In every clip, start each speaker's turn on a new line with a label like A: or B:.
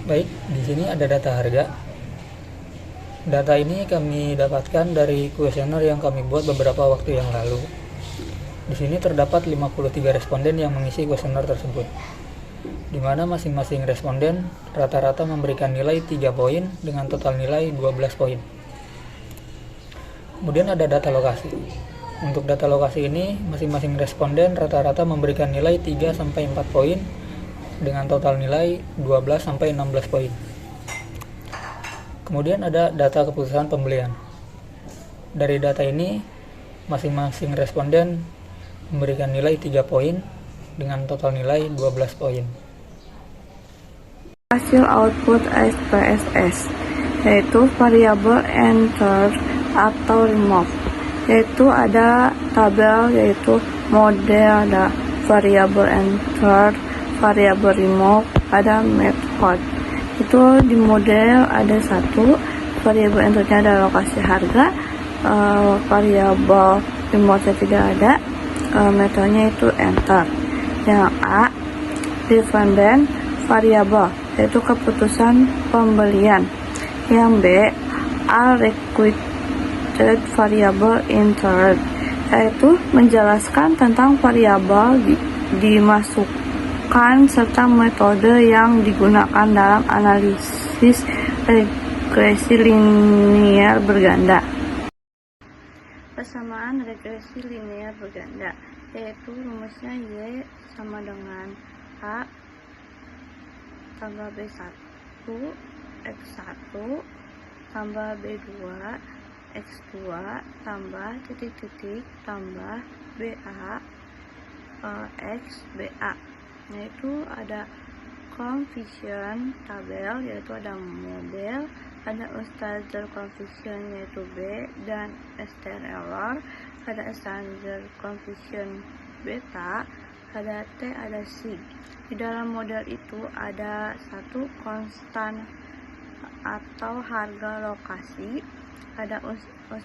A: Baik, di sini ada data harga. Data ini kami dapatkan dari kuesioner yang kami buat beberapa waktu yang lalu. Di sini terdapat 53 responden yang mengisi kuesioner tersebut, di mana masing-masing responden rata-rata memberikan nilai 3 poin dengan total nilai 12 poin. Kemudian ada data lokasi. Untuk data lokasi ini, masing-masing responden rata-rata memberikan nilai 3-4 poin dengan total nilai 12-16 poin. Kemudian ada data keputusan pembelian. Dari data ini, masing-masing responden memberikan nilai 3 poin dengan total nilai 12 poin.
B: Hasil output SPSS yaitu variable enter atau remove, yaitu ada tabel yaitu model, ada variable enter, variable remove, ada method. Itu di model ada satu, variable enternya ada lokasi harga, variable remove tidak ada, metodenya itu enter. Yang A, dependent variable, yaitu keputusan pembelian. Yang B, required variable entered, yaitu menjelaskan tentang variabel dimasukkan serta metode yang digunakan dalam analisis regresi linear berganda. Persamaan regresi linear berganda, yaitu rumusnya Y sama dengan A tambah B1 X1 tambah B2 X2 tambah titik-titik tambah BA X BA. Yaitu ada coefficient tabel, yaitu ada model, ada standard coefficient yaitu B dan standard error, ada standard coefficient beta, ada T, ada C. Di dalam model itu ada satu konstan atau harga lokasi, ada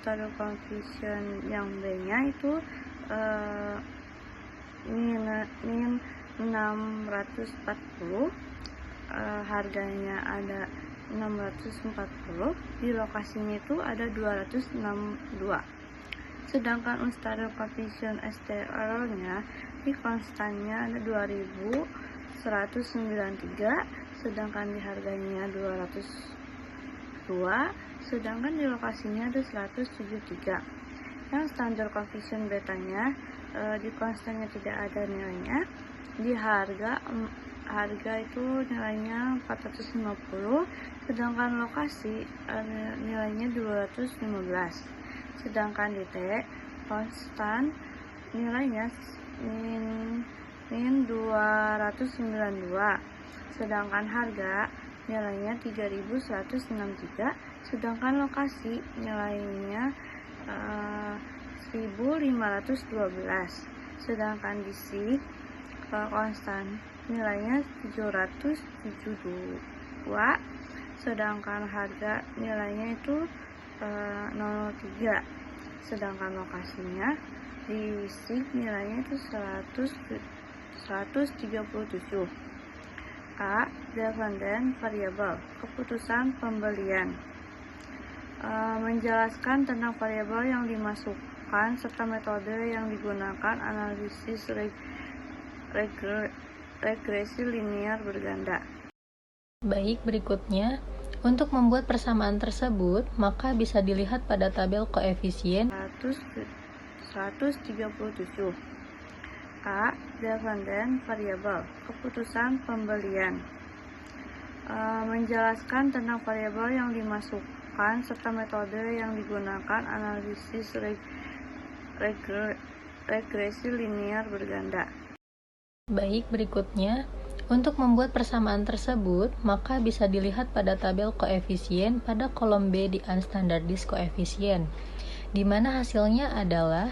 B: standard coefficient yang B-nya itu min 640, harganya ada 640, di lokasinya itu ada 262. Sedangkan standard coefficient STR nya di konstannya ada 2193, sedangkan di harganya 202, sedangkan di lokasinya ada 173. Yang standard coefficient betanya di konstannya tidak ada nilainya, di harga itu nilainya 450, sedangkan lokasi nilainya 215. Sedangkan di T konstan nilainya min 292, sedangkan harga nilainya 3163, sedangkan lokasi nilainya 1512. Sedangkan di C konstan nilainya 772, sedangkan harga nilainya itu 03, sedangkan lokasinya di C nilainya itu 137. A, dependent variable, keputusan pembelian, menjelaskan tentang variabel yang dimasukkan serta metode yang digunakan analisis regresi linear berganda.
C: Baik, berikutnya, untuk membuat persamaan tersebut, maka bisa dilihat pada tabel koefisien
B: 137. A, dependent variable, keputusan pembelian, menjelaskan tentang variabel yang dimasukkan serta metode yang digunakan analisis regresi linear berganda.
C: Baik, berikutnya, untuk membuat persamaan tersebut, maka bisa dilihat pada tabel koefisien pada kolom B di unstandardized koefisien, di mana hasilnya adalah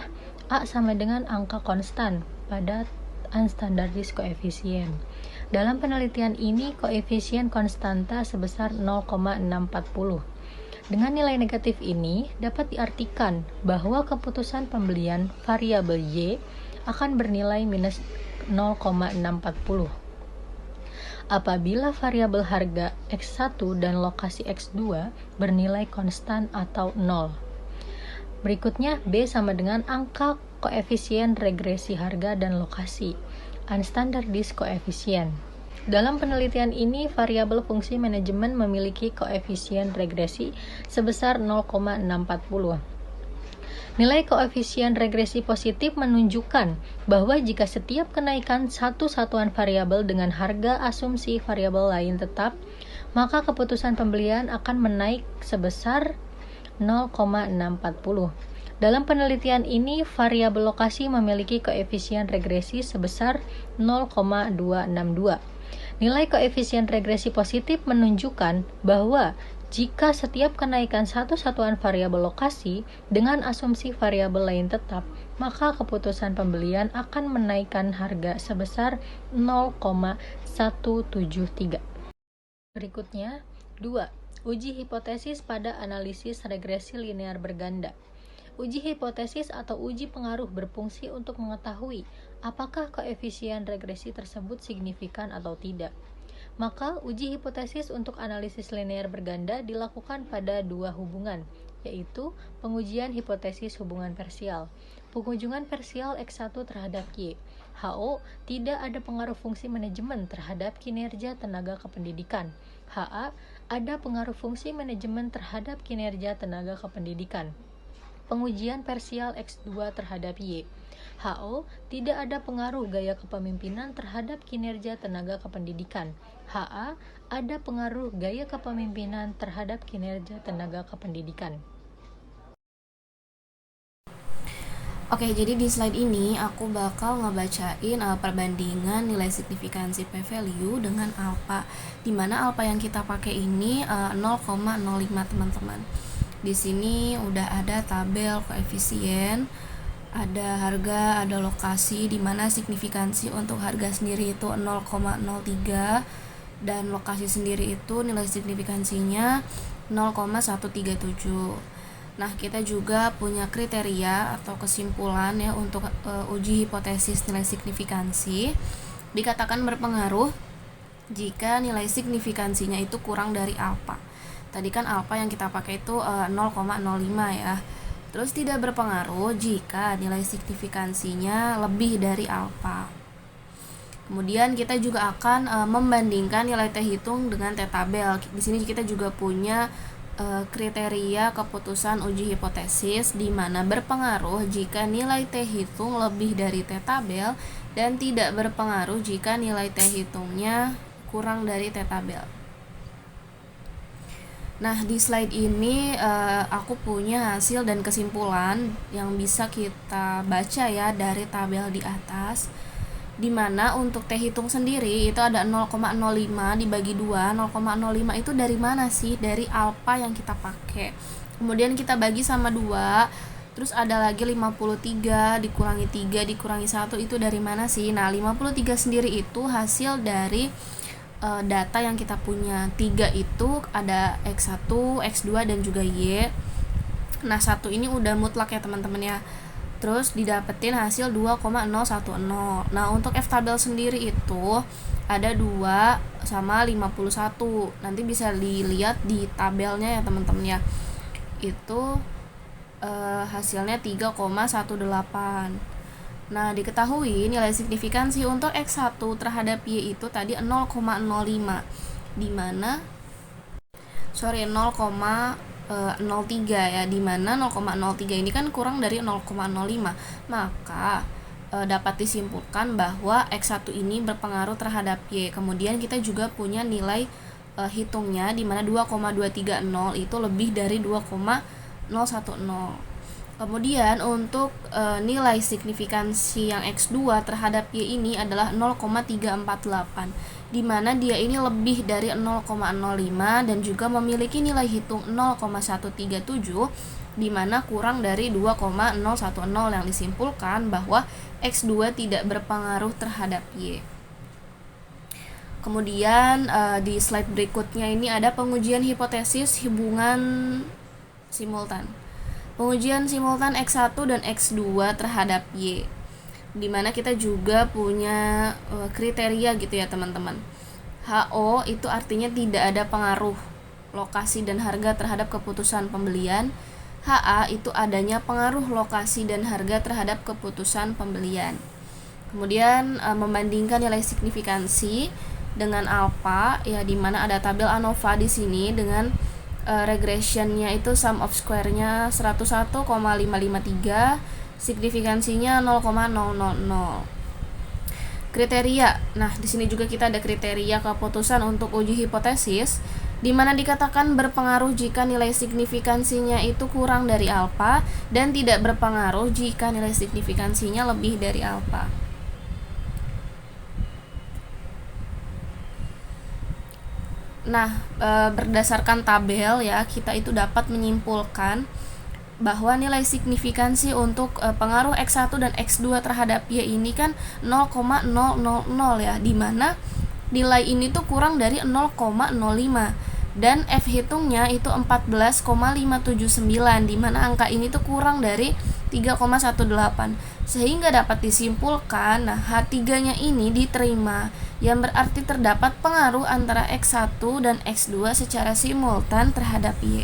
C: A sama dengan angka konstan pada unstandardized coefficient. Dalam penelitian ini, koefisien konstanta sebesar 0,640. Dengan nilai negatif ini, dapat diartikan bahwa keputusan pembelian variabel Y akan bernilai minus 0,640. Apabila variabel harga X1 dan lokasi X2 bernilai konstan atau 0. Berikutnya, B sama dengan angka koefisien regresi harga dan lokasi, unstandardized coefficient. Dalam penelitian ini, variabel fungsi manajemen memiliki koefisien regresi sebesar 0,640. Nilai koefisien regresi positif menunjukkan bahwa jika setiap kenaikan satu satuan variabel dengan harga asumsi variabel lain tetap, maka keputusan pembelian akan menaik sebesar 0,640. Dalam penelitian ini, variabel lokasi memiliki koefisien regresi sebesar 0,262. Nilai koefisien regresi positif menunjukkan bahwa jika setiap kenaikan satu satuan variabel lokasi dengan asumsi variabel lain tetap, maka keputusan pembelian akan menaikkan harga sebesar 0,173. Berikutnya, 2. Uji hipotesis pada analisis regresi linear berganda. Uji hipotesis atau uji pengaruh berfungsi untuk mengetahui apakah koefisien regresi tersebut signifikan atau tidak. Maka, uji hipotesis untuk analisis linear berganda dilakukan pada dua hubungan, yaitu pengujian hipotesis hubungan parsial. Pengunjungan parsial X1 terhadap Y. HO, tidak ada pengaruh fungsi manajemen terhadap kinerja tenaga kependidikan. HA, ada pengaruh fungsi manajemen terhadap kinerja tenaga kependidikan. Pengujian parsial X2 terhadap Y. HO, tidak ada pengaruh gaya kepemimpinan terhadap kinerja tenaga kependidikan. HA, ada pengaruh gaya kepemimpinan terhadap kinerja tenaga kependidikan.
D: Oke, jadi di slide ini aku bakal ngebacain perbandingan nilai signifikansi p-value dengan alpha, dimana alpha yang kita pakai ini 0,05 teman-teman. Di sini udah ada tabel koefisien, ada harga, ada lokasi, dimana signifikansi untuk harga sendiri itu 0,03 dan lokasi sendiri itu nilai signifikansinya 0,137. Nah, kita juga punya kriteria atau kesimpulan ya untuk uji hipotesis nilai signifikansi. Dikatakan berpengaruh jika nilai signifikansinya itu kurang dari alpha. Tadi kan alpha yang kita pakai itu 0,05 ya. Terus tidak berpengaruh jika nilai signifikansinya lebih dari alpha. Kemudian kita juga akan membandingkan nilai T hitung dengan T tabel. Di sini kita juga punya kriteria keputusan uji hipotesis, di mana berpengaruh jika nilai T hitung lebih dari T tabel dan tidak berpengaruh jika nilai T hitungnya kurang dari T tabel. Nah, di slide ini aku punya hasil dan kesimpulan yang bisa kita baca ya dari tabel di atas, dimana untuk T hitung sendiri itu ada 0,05 dibagi 2. 0,05 itu dari mana sih? Dari alpha yang kita pakai. Kemudian kita bagi sama 2. Terus ada lagi 53 dikurangi 3 dikurangi 1, itu dari mana sih? Nah, 53 sendiri itu hasil dari data yang kita punya. 3 itu ada X1, X2 dan juga Y. Nah, 1 ini udah mutlak ya teman-teman ya. Terus didapetin hasil 2,010. Nah, untuk F tabel sendiri itu ada 2 sama 51. Nanti bisa dilihat di tabelnya ya teman-teman ya. Itu hasilnya 3,18. Nah, diketahui nilai signifikansi untuk X1 terhadap Y itu tadi 0,03, dimana 0,03 ya, dimana 0,03 ini kan kurang dari 0,05. Maka dapat disimpulkan bahwa X1 ini berpengaruh terhadap Y. Kemudian kita juga punya nilai hitungnya, dimana 2,230 itu lebih dari 2,010. Kemudian untuk nilai signifikansi yang X2 terhadap Y ini adalah 0,348, di mana dia ini lebih dari 0,05 dan juga memiliki nilai hitung 0,137, di mana kurang dari 2,010 yang disimpulkan bahwa X2 tidak berpengaruh terhadap Y. Kemudian di slide berikutnya ini ada pengujian hipotesis hubungan simultan. Pengujian simultan X1 dan X2 terhadap Y, dimana kita juga punya kriteria gitu ya teman-teman. HO itu artinya tidak ada pengaruh lokasi dan harga terhadap keputusan pembelian. HA itu adanya pengaruh lokasi dan harga terhadap keputusan pembelian. Kemudian membandingkan nilai signifikansi dengan alpha, ya, dimana ada tabel ANOVA di sini dengan regressionnya itu sum of square-nya 101,553, signifikansinya 0,000. Kriteria. Nah, di sini juga kita ada kriteria keputusan untuk uji hipotesis, di mana dikatakan berpengaruh jika nilai signifikansinya itu kurang dari alpha dan tidak berpengaruh jika nilai signifikansinya lebih dari alpha. Nah, berdasarkan tabel ya, kita itu dapat menyimpulkan bahwa nilai signifikansi untuk pengaruh X1 dan X2 terhadap Y ini kan 0,000 ya, dimana nilai ini tuh kurang dari 0,05 dan F hitungnya itu 14,579, dimana angka ini tuh kurang dari 3,18, sehingga dapat disimpulkan nah H3 nya ini diterima, yang berarti terdapat pengaruh antara X1 dan X2 secara simultan terhadap Y.